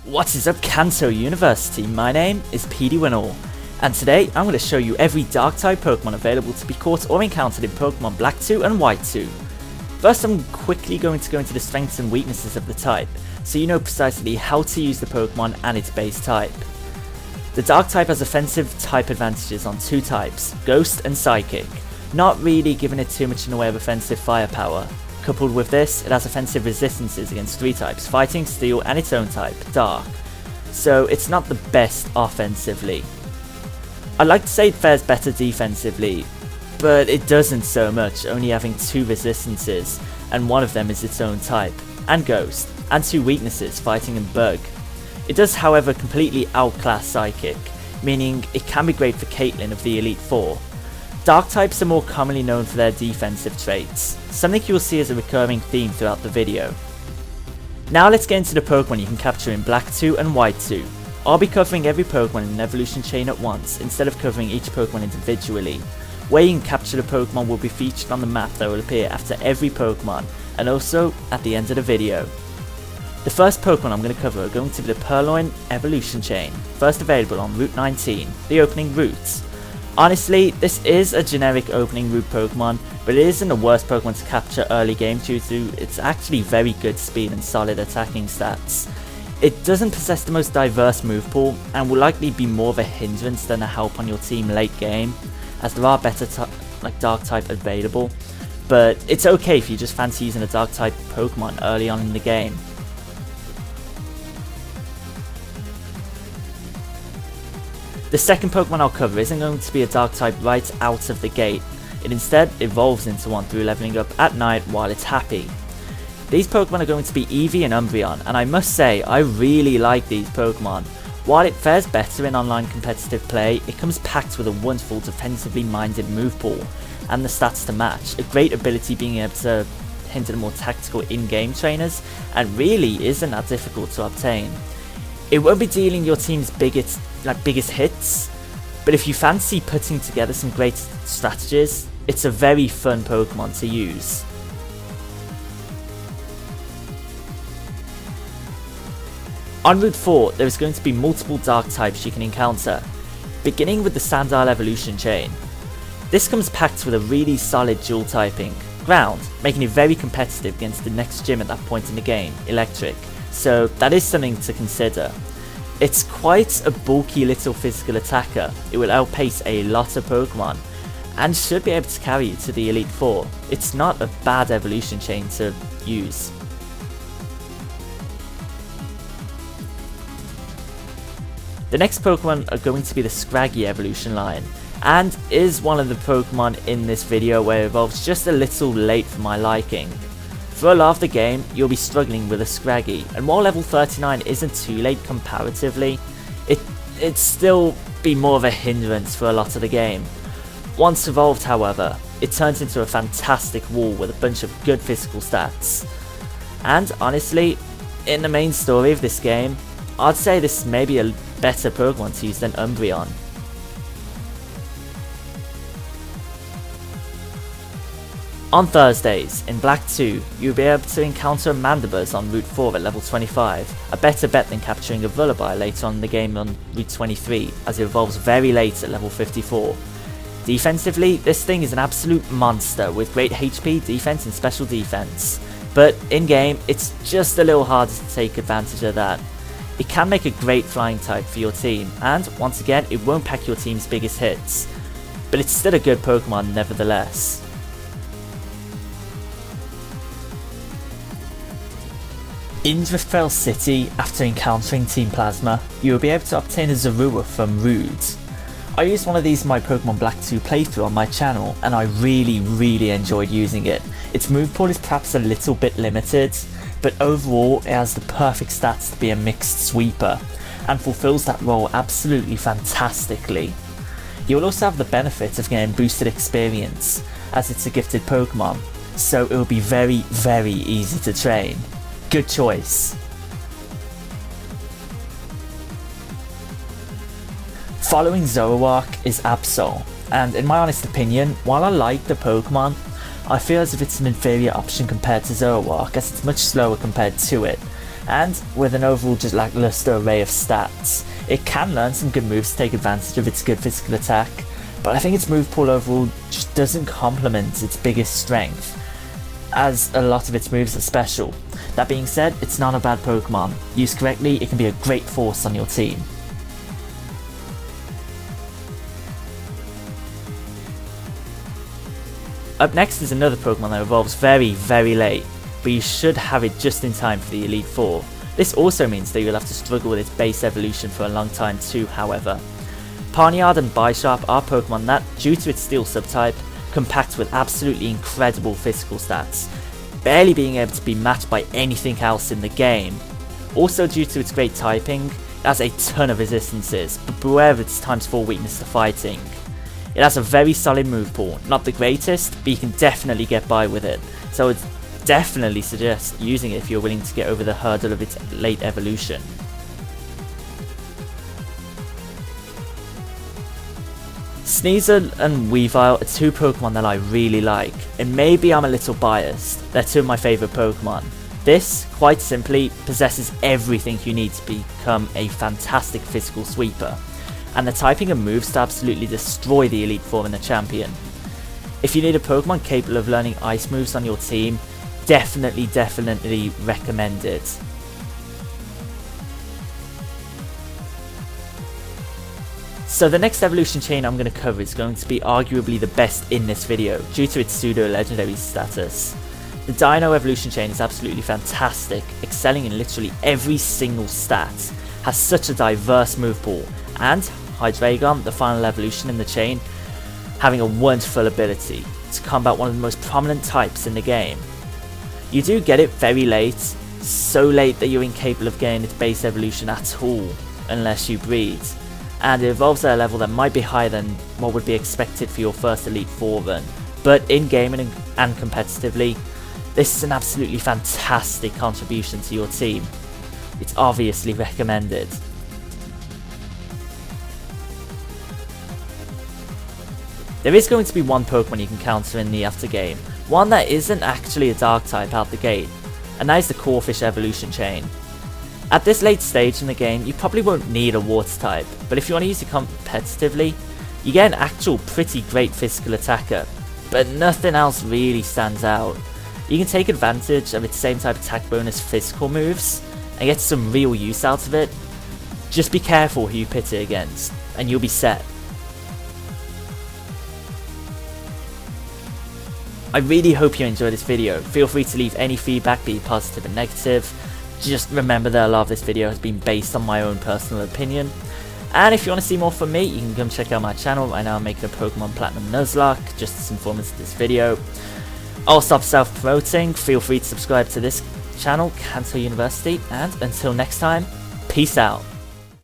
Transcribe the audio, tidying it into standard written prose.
What is up, Kanto University? My name is PD and today I'm going to show you every Dark-type Pokemon available to be caught or encountered in Pokemon Black 2 and White 2. First, I'm quickly going to go into the strengths and weaknesses of the type, so you know precisely how to use the Pokemon and its base type. The Dark type has offensive type advantages on two types, Ghost and Psychic, not really giving it too much in the way of offensive firepower. Coupled with this, it has offensive resistances against three types, Fighting, Steel and its own type, Dark. So it's not the best offensively. I'd like to say it fares better defensively, but it doesn't so much, only having two resistances, and one of them is its own type, and Ghost, and two weaknesses, Fighting and Bug. It does however completely outclass Psychic, meaning it can be great for Caitlyn of the Elite Four. Dark types are more commonly known for their defensive traits, something you will see as a recurring theme throughout the video. Now let's get into the Pokemon you can capture in Black 2 and White 2. I'll be covering every Pokemon in an evolution chain at once, instead of covering each Pokemon individually. Where you can capture the Pokemon will be featured on the map that will appear after every Pokemon, and also at the end of the video. The first Pokemon I'm going to cover are going to be the Purrloin evolution chain, first available on Route 19, the opening route. Honestly, this is a generic opening route Pokemon, but it isn't the worst Pokemon to capture early game due to its actually very good speed and solid attacking stats. It doesn't possess the most diverse move pool, and will likely be more of a hindrance than a help on your team late game, as there are better Dark type available, but it's okay if you just fancy using a Dark type Pokemon early on in the game. The second Pokemon I'll cover isn't going to be a Dark type right out of the gate, it instead evolves into one through leveling up at night while it's happy. These Pokemon are going to be Eevee and Umbreon, and I must say I really like these Pokemon. While it fares better in online competitive play, it comes packed with a wonderful defensively minded move pool, and the stats to match, a great ability being able to hinder the more tactical in-game trainers, and really isn't that difficult to obtain. It won't be dealing your team's biggest hits, but if you fancy putting together some great strategies, it's a very fun Pokemon to use. On Route 4, there is going to be multiple Dark types you can encounter, beginning with the Sandile evolution chain. This comes packed with a really solid dual typing, Ground, making it very competitive against the next gym at that point in the game, Electric, so that is something to consider. It's quite a bulky little physical attacker, it will outpace a lot of Pokemon, and should be able to carry you to the Elite Four. It's not a bad evolution chain to use. The next Pokemon are going to be the Scraggy evolution line, and is one of the Pokemon in this video where it evolves just a little late for my liking. For a lot of the game, you'll be struggling with a Scraggy, and while level 39 isn't too late comparatively, it'd still be more of a hindrance for a lot of the game. Once evolved however, it turns into a fantastic wall with a bunch of good physical stats. And honestly, in the main story of this game, I'd say this may be a better Pokemon to use than Umbreon. On Thursdays, in Black 2, you'll be able to encounter a Mandibuzz on Route 4 at level 25, a better bet than capturing a Vullaby later on in the game on Route 23, as it evolves very late at level 54. Defensively, this thing is an absolute monster with great HP, defense and special defense, but in game, it's just a little harder to take advantage of that. It can make a great flying type for your team, and once again, it won't pack your team's biggest hits, but it's still a good Pokemon nevertheless. In Driftveil City, after encountering Team Plasma, you will be able to obtain a Zorua from Rude. I used one of these in my Pokemon Black 2 playthrough on my channel, and I really enjoyed using it. Its move pool is perhaps a little bit limited, but overall it has the perfect stats to be a mixed sweeper, and fulfills that role absolutely fantastically. You will also have the benefit of getting boosted experience, as it's a gifted Pokemon, so it will be very easy to train. Good choice. Following Zorua is Absol, and in my honest opinion, while I like the Pokemon, I feel as if it's an inferior option compared to Zorua, as it's much slower compared to it. and with an overall just lackluster array of stats. It can learn some good moves to take advantage of its good physical attack, but I think its move pool overall just doesn't complement its biggest strength, as a lot of its moves are special. That being said, it's not a bad Pokemon. Used correctly, it can be a great force on your team. Up next is another Pokemon that evolves very late, but you should have it just in time for the Elite Four. This also means that you'll have to struggle with its base evolution for a long time too, however. Pawniard and Bisharp are Pokemon that, due to its Steel subtype, compact with absolutely incredible physical stats, barely being able to be matched by anything else in the game. Also due to its great typing, it has a ton of resistances, but beware of its ×4 weakness to fighting. It has a very solid move pool, not the greatest, but you can definitely get by with it, so I would definitely suggest using it if you're willing to get over the hurdle of its late evolution. Sneasel and Weavile are two Pokemon that I really like, and maybe I'm a little biased, they're two of my favourite Pokemon. This, quite simply, possesses everything you need to become a fantastic physical sweeper, and the typing and moves to absolutely destroy the Elite Four in the champion. If you need a Pokemon capable of learning ice moves on your team, definitely recommend it. So the next evolution chain I'm going to cover is going to be arguably the best in this video, due to its pseudo-legendary status. The Deino evolution chain is absolutely fantastic, excelling in literally every single stat, has such a diverse move pool, and Hydreigon, the final evolution in the chain, having a wonderful ability to combat one of the most prominent types in the game. You do get it very late, so late that you're incapable of getting its base evolution at all, unless you breed, and it evolves at a level that might be higher than what would be expected for your first Elite Four run, but in game and competitively, this is an absolutely fantastic contribution to your team. It's obviously recommended. There is going to be one Pokemon you can counter in the aftergame, one that isn't actually a Dark type out the gate, and that is the Corphish evolution chain. At this late stage in the game, you probably won't need a Water type, but if you want to use it competitively, you get an actual pretty great physical attacker, but nothing else really stands out. You can take advantage of its same type attack bonus physical moves, and get some real use out of it. Just be careful who you pit it against, and you'll be set. I really hope you enjoyed this video. Feel free to leave any feedback, be it positive and negative. Just remember that a lot of this video has been based on my own personal opinion. And if you want to see more from me, you can come check out my channel. Right now I'm making a Pokemon Platinum Nuzlocke, just as informative to this video. I'll stop self-promoting. Feel free to subscribe to this channel, Kanto University, and until next time, peace out.